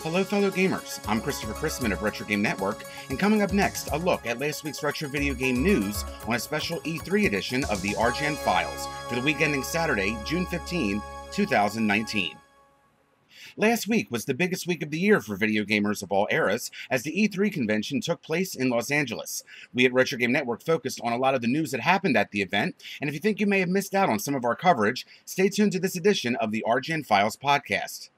Hello fellow gamers, I'm Christopher Chrisman of Retro Game Network, and coming up next, a look at last week's retro video game news on a special E3 edition of the RGN Files for the week ending Saturday, June 15, 2019. Last week was the biggest week of the year for video gamers of all eras, as the E3 convention took place in Los Angeles. We at Retro Game Network focused on a lot of the news that happened at the event, and if you think you may have missed out on some of our coverage, stay tuned to this edition of the RGN Files podcast.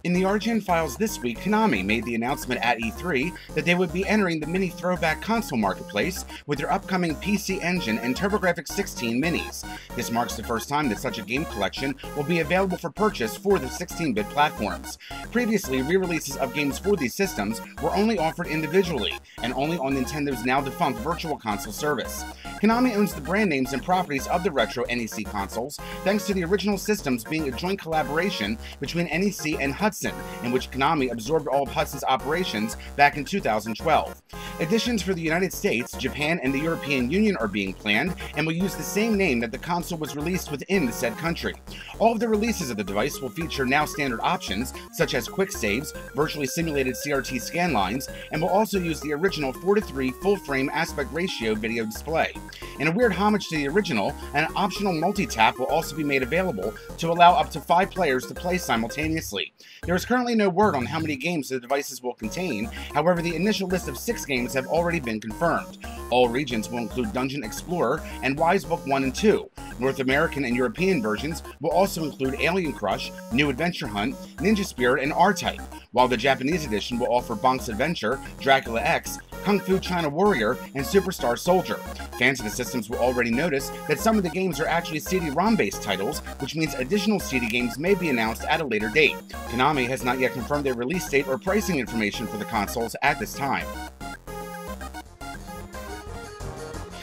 In the RGN Files this week, Konami made the announcement at E3 that they would be entering the mini throwback console marketplace with their upcoming PC Engine and TurboGrafx 16 minis. This marks the first time that such a game collection will be available for purchase for the 16-bit platforms. Previously, re-releases of games for these systems were only offered individually, and only on Nintendo's now-defunct Virtual Console service. Konami owns the brand names and properties of the retro NEC consoles, thanks to the original systems being a joint collaboration between NEC and Hudson, in which Konami absorbed all of Hudson's operations back in 2012. Editions for the United States, Japan, and the European Union are being planned and will use the same name that the console was released within the said country. All of the releases of the device will feature now standard options, such as quick saves, virtually simulated CRT scan lines, and will also use the original 4:3 full-frame aspect ratio video display. In a weird homage to the original, an optional multi-tap will also be made available to allow up to 5 players to play simultaneously. There is currently no word on how many games the devices will contain, however the initial list of 6 games have already been confirmed. All regions will include Dungeon Explorer and Wise Book 1 and 2. North American and European versions will also include Alien Crush, New Adventure Hunt, Ninja Spirit, and R-Type, while the Japanese edition will offer Bonk's Adventure, Dracula X, Kung Fu China Warrior, and Superstar Soldier. Fans of the systems will already notice that some of the games are actually CD-ROM-based titles, which means additional CD games may be announced at a later date. Konami has not yet confirmed their release date or pricing information for the consoles at this time.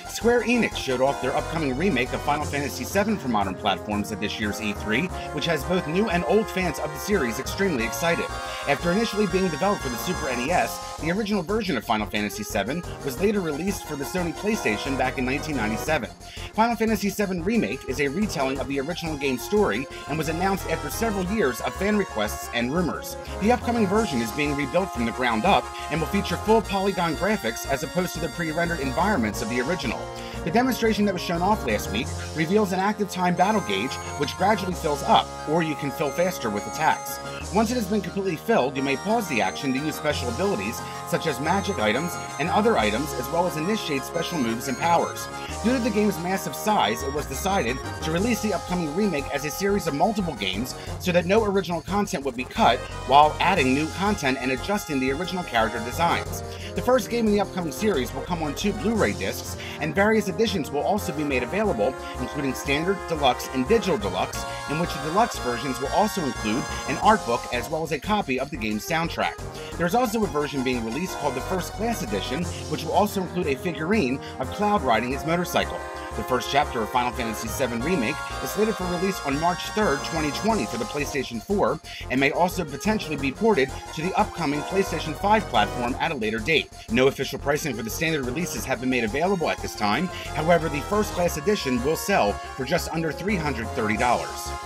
Square Enix showed off their upcoming remake of Final Fantasy VII for modern platforms at this year's E3, which has both new and old fans of the series extremely excited. After initially being developed for the Super NES, the original version of Final Fantasy VII was later released for the Sony PlayStation back in 1997. Final Fantasy VII Remake is a retelling of the original game's story and was announced after several years of fan requests and rumors. The upcoming version is being rebuilt from the ground up and will feature full polygon graphics as opposed to the pre-rendered environments of the original. The demonstration that was shown off last week reveals an active time battle gauge which gradually fills up, or you can fill faster with attacks. Once it has been completely filled, you may pause the action to use special abilities such as magic items and other items, as well as initiate special moves and powers. Due to the game's massive size, it was decided to release the upcoming remake as a series of multiple games so that no original content would be cut, while adding new content and adjusting the original character designs. The first game in the upcoming series will come on 2 Blu-ray discs, and various editions will also be made available, including Standard, Deluxe, and Digital Deluxe, in which the deluxe versions will also include an art book as well as a copy of the game's soundtrack. There's also a version being released called the First Class Edition, which will also include a figurine of Cloud riding his motorcycle. The first chapter of Final Fantasy VII Remake is slated for release on March 3rd, 2020 for the PlayStation 4, and may also potentially be ported to the upcoming PlayStation 5 platform at a later date. No official pricing for the standard releases have been made available at this time, however the First Class Edition will sell for just under $330.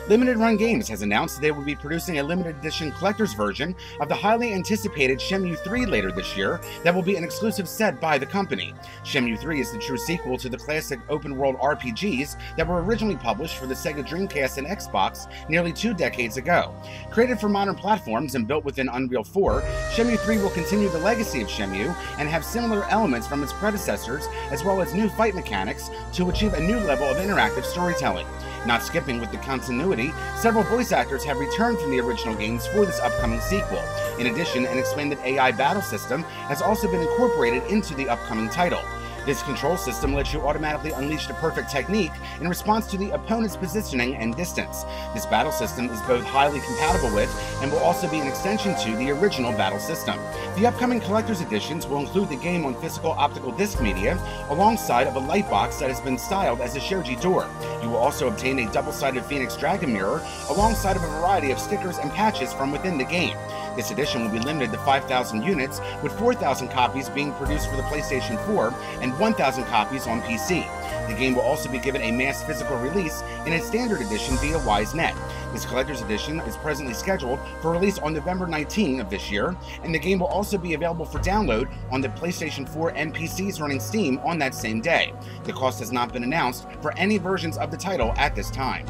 Limited Run Games has announced that they will be producing a limited edition collector's version of the highly anticipated Shenmue 3 later this year that will be an exclusive set by the company. Shenmue 3 is the true sequel to the classic open-world RPGs that were originally published for the Sega Dreamcast and Xbox nearly 2 decades ago. Created for modern platforms and built within Unreal 4, Shenmue 3 will continue the legacy of Shenmue and have similar elements from its predecessors, as well as new fight mechanics to achieve a new level of interactive storytelling. Not skipping with the continuity, several voice actors have returned from the original games for this upcoming sequel. In addition, an expanded AI battle system has also been incorporated into the upcoming title. This control system lets you automatically unleash the perfect technique in response to the opponent's positioning and distance. This battle system is both highly compatible with and will also be an extension to the original battle system. The upcoming collector's editions will include the game on physical optical disc media, alongside of a light box that has been styled as a shoji door. You will also obtain a double-sided Phoenix Dragon mirror, alongside of a variety of stickers and patches from within the game. This edition will be limited to 5,000 units, with 4,000 copies being produced for the PlayStation 4 and and 1,000 copies on PC. The game will also be given a mass physical release in its standard edition via WiseNet. This collector's edition is presently scheduled for release on November 19 of this year, and the game will also be available for download on the PlayStation 4 and PCs running Steam on that same day. The cost has not been announced for any versions of the title at this time.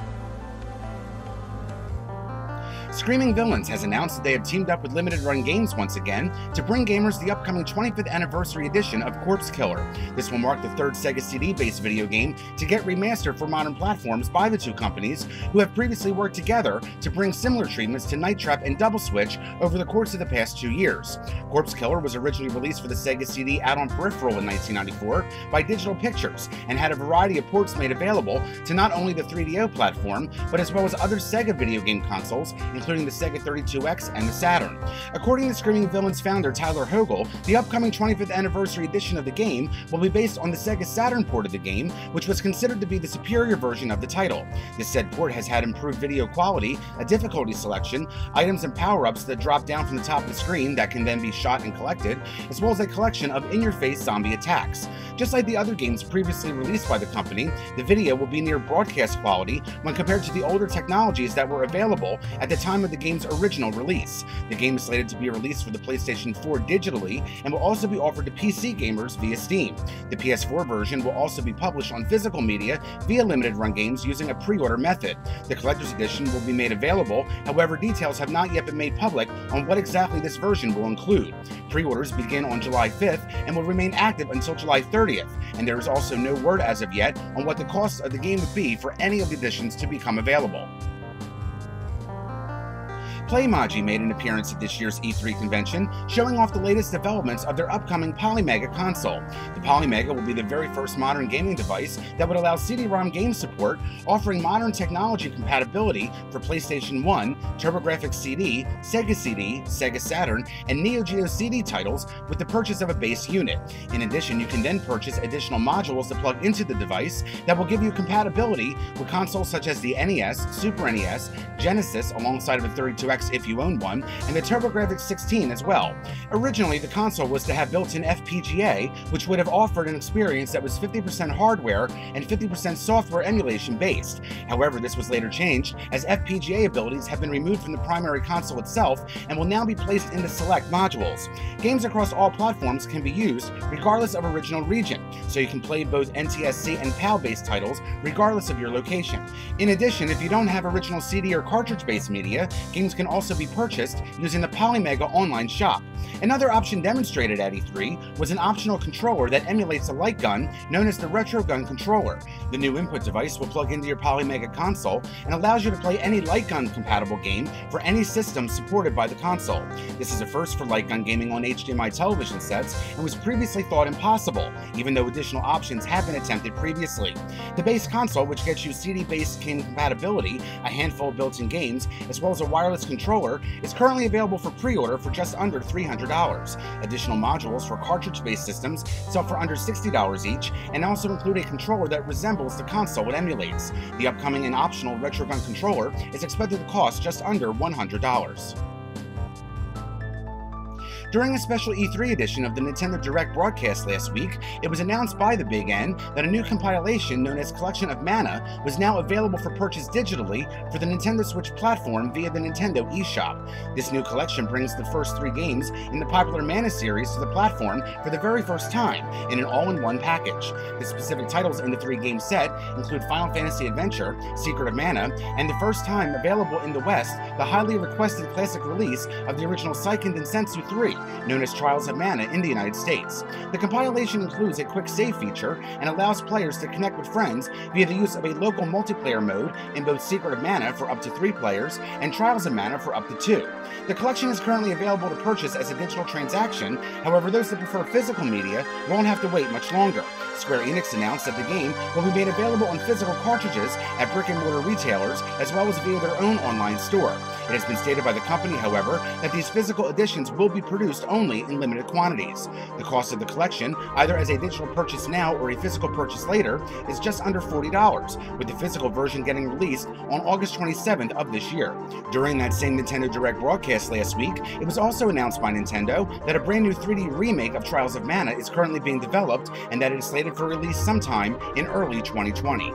Screaming Villains has announced that they have teamed up with Limited Run Games once again to bring gamers the upcoming 25th anniversary edition of Corpse Killer. This will mark the third Sega CD-based video game to get remastered for modern platforms by the two companies, who have previously worked together to bring similar treatments to Night Trap and Double Switch over the course of the past 2 years. Corpse Killer was originally released for the Sega CD add-on peripheral in 1994 by Digital Pictures and had a variety of ports made available to not only the 3DO platform, but as well as other Sega video game consoles, including the Sega 32X and the Saturn. According to Screaming Villains founder Tyler Hogle, the upcoming 25th anniversary edition of the game will be based on the Sega Saturn port of the game, which was considered to be the superior version of the title. This said port has had improved video quality, a difficulty selection, items and power-ups that drop down from the top of the screen that can then be shot and collected, as well as a collection of in-your-face zombie attacks. Just like the other games previously released by the company, the video will be near broadcast quality when compared to the older technologies that were available at the time of the game's original release. The game is slated to be released for the PlayStation 4 digitally and will also be offered to PC gamers via Steam. The PS4 version will also be published on physical media via Limited Run Games using a pre-order method. The collector's edition will be made available, however details have not yet been made public on what exactly this version will include. Pre-orders begin on July 5th and will remain active until July 30th, and there is also no word as of yet on what the cost of the game would be for any of the editions to become available. Playmaji made an appearance at this year's E3 convention, showing off the latest developments of their upcoming Polymega console. The Polymega will be the very first modern gaming device that would allow CD-ROM game support, offering modern technology compatibility for PlayStation 1, TurboGrafx CD, Sega Saturn, and Neo Geo CD titles with the purchase of a base unit. In addition, you can then purchase additional modules to plug into the device that will give you compatibility with consoles such as the NES, Super NES, Genesis alongside of a 32X if you own one, and the TurboGrafx 16 as well. Originally, the console was to have built-in FPGA, which would have offered an experience that was 50% hardware and 50% software emulation based. However, this was later changed as FPGA abilities have been removed from the primary console itself and will now be placed into select modules. Games across all platforms can be used regardless of original region, so you can play both NTSC and PAL-based titles regardless of your location. In addition, if you don't have original CD or cartridge-based media, games can also be purchased using the Polymega online shop. Another option demonstrated at E3 was an optional controller that emulates a light gun known as the Retro Gun controller. The new input device will plug into your Polymega console and allows you to play any light gun compatible game for any system supported by the console. This is a first for light gun gaming on HDMI television sets and was previously thought impossible, even though additional options have been attempted previously. The base console, which gets you CD-based game compatibility, a handful of built-in games, as well as a wireless controller, is currently available for pre-order for just under $300. Additional modules for cartridge-based systems sell for under $60 each and also include a controller that resembles the console it emulates. The upcoming and optional Retro Gun controller is expected to cost just under $100. During a special E3 edition of the Nintendo Direct broadcast last week, it was announced by the Big N that a new compilation known as Collection of Mana was now available for purchase digitally for the Nintendo Switch platform via the Nintendo eShop. This new collection brings the first 3 games in the popular Mana series to the platform for the very first time in an all-in-one package. The specific titles in the 3-game set include Final Fantasy Adventure, Secret of Mana, and the first time available in the West, the highly requested classic release of the original Seiken Densetsu 3, known as Trials of Mana in the United States. The compilation includes a quick save feature and allows players to connect with friends via the use of a local multiplayer mode in both Secret of Mana for up to 3 players and Trials of Mana for up to 2. The collection is currently available to purchase as a digital transaction, however those that prefer physical media won't have to wait much longer. Square Enix announced that the game will be made available on physical cartridges at brick-and-mortar retailers as well as via their own online store. It has been stated by the company, however, that these physical editions will be produced only in limited quantities. The cost of the collection, either as a digital purchase now or a physical purchase later, is just under $40, with the physical version getting released on August 27th of this year. During that same Nintendo Direct broadcast last week, it was also announced by Nintendo that a brand new 3D remake of Trials of Mana is currently being developed and that it is slated for release sometime in early 2020.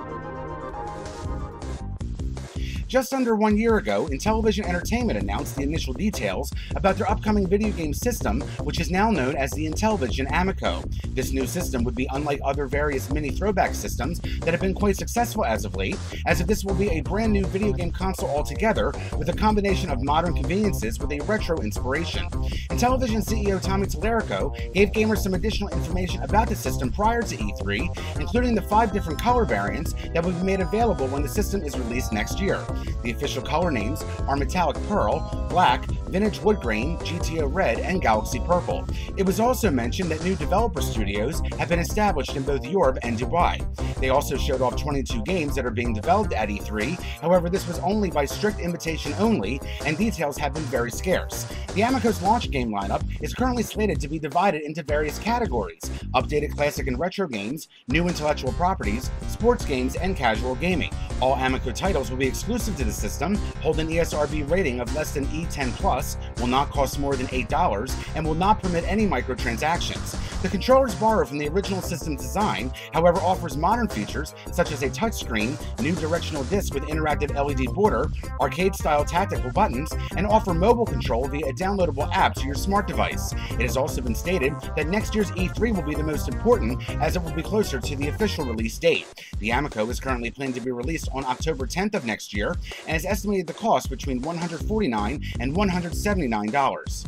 Just under 1 year ago, Intellivision Entertainment announced the initial details about their upcoming video game system, which is now known as the Intellivision Amico. This new system would be unlike other various mini throwback systems that have been quite successful as of late, as if this will be a brand new video game console altogether with a combination of modern conveniences with a retro inspiration. Intellivision CEO Tommy Tallarico gave gamers some additional information about the system prior to E3, including the 5 different color variants that will be made available when the system is released next year. The official color names are Metallic Pearl, Black, Vintage Wood Grain, GTO Red, and Galaxy Purple. It was also mentioned that new developer studios have been established in both Europe and Dubai. They also showed off 22 games that are being developed at E3, however this was only by strict invitation only, and details have been very scarce. The Amico's launch game lineup is currently slated to be divided into various categories: updated classic and retro games, new intellectual properties, sports games, and casual gaming. All Amico titles will be exclusive to the system, hold an ESRB rating of less than E10+, will not cost more than $8, and will not permit any microtransactions. The controllers borrow from the original system's design, however offers modern features such as a touchscreen, new directional disc with interactive LED border, arcade-style tactical buttons, and offer mobile control via a downloadable app to your smart device. It has also been stated that next year's E3 will be the most important as it will be closer to the official release date. The Amico is currently planned to be released on October 10th of next year and has estimated the cost between $149 and $179.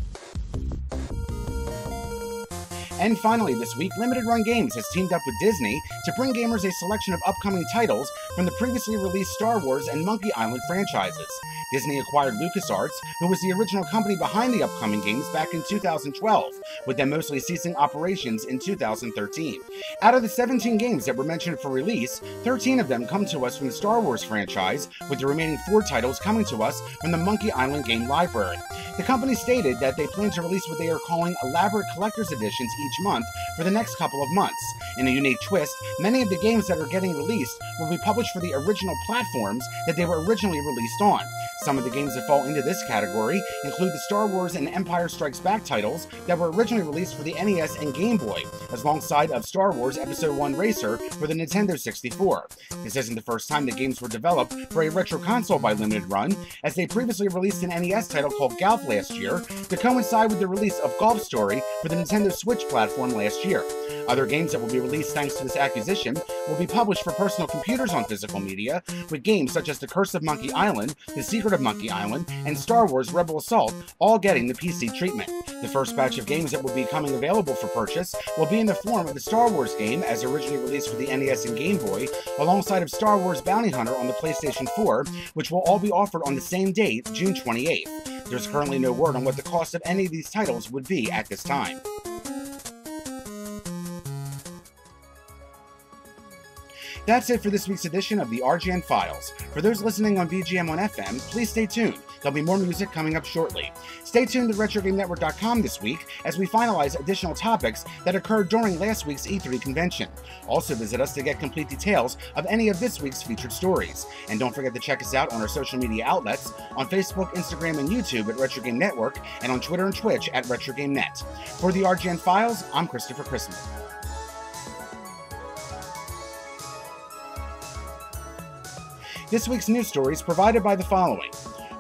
And finally this week, Limited Run Games has teamed up with Disney to bring gamers a selection of upcoming titles from the previously released Star Wars and Monkey Island franchises. Disney acquired LucasArts, who was the original company behind the upcoming games back in 2012, with them mostly ceasing operations in 2013. Out of the 17 games that were mentioned for release, 13 of them come to us from the Star Wars franchise, with the remaining 4 titles coming to us from the Monkey Island game library. The company stated that they plan to release what they are calling elaborate collector's editions each month for the next couple of months. In a unique twist, many of the games that are getting released will be published for the original platforms that they were originally released on. Some of the games that fall into this category include the Star Wars and Empire Strikes Back titles that were originally released for the NES and Game Boy, alongside of Star Wars Episode 1 Racer for the Nintendo 64. This isn't the first time that games were developed for a retro console by Limited Run, as they previously released an NES title called Golf last year to coincide with the release of Golf Story for the Nintendo Switch platform last year. Other games that will be released thanks to this acquisition will be published for personal computers on physical media, with games such as The Curse of Monkey Island, The Secret of Monkey Island, and Star Wars Rebel Assault all getting the PC treatment. The first batch of games that will be coming available for purchase will be in the form of the Star Wars game as originally released for the NES and Game Boy, alongside of Star Wars Bounty Hunter on the PlayStation 4, which will all be offered on the same date, June 28th. There's currently no word on what the cost of any of these titles would be at this time. That's it for this week's edition of the RGN Files. For those listening on BGM on FM, please stay tuned. There'll be more music coming up shortly. Stay tuned to RetroGameNetwork.com this week as we finalize additional topics that occurred during last week's E3 convention. Also visit us to get complete details of any of this week's featured stories. And don't forget to check us out on our social media outlets, on Facebook, Instagram, and YouTube at Retro Game Network, and on Twitter and Twitch at RetroGameNet. For the RGN Files, I'm Christopher Christman. This week's news stories provided by the following: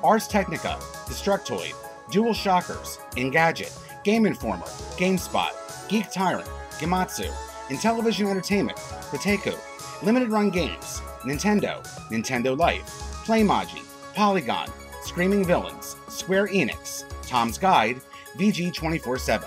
Ars Technica, Destructoid, Dual Shockers, Engadget, Game Informer, GameSpot, Geek Tyrant, Gematsu, Intellivision Entertainment, Kotaku, Limited Run Games, Nintendo, Nintendo Life, Playmaji, Polygon, Screaming Villains, Square Enix, Tom's Guide, VG 24/7.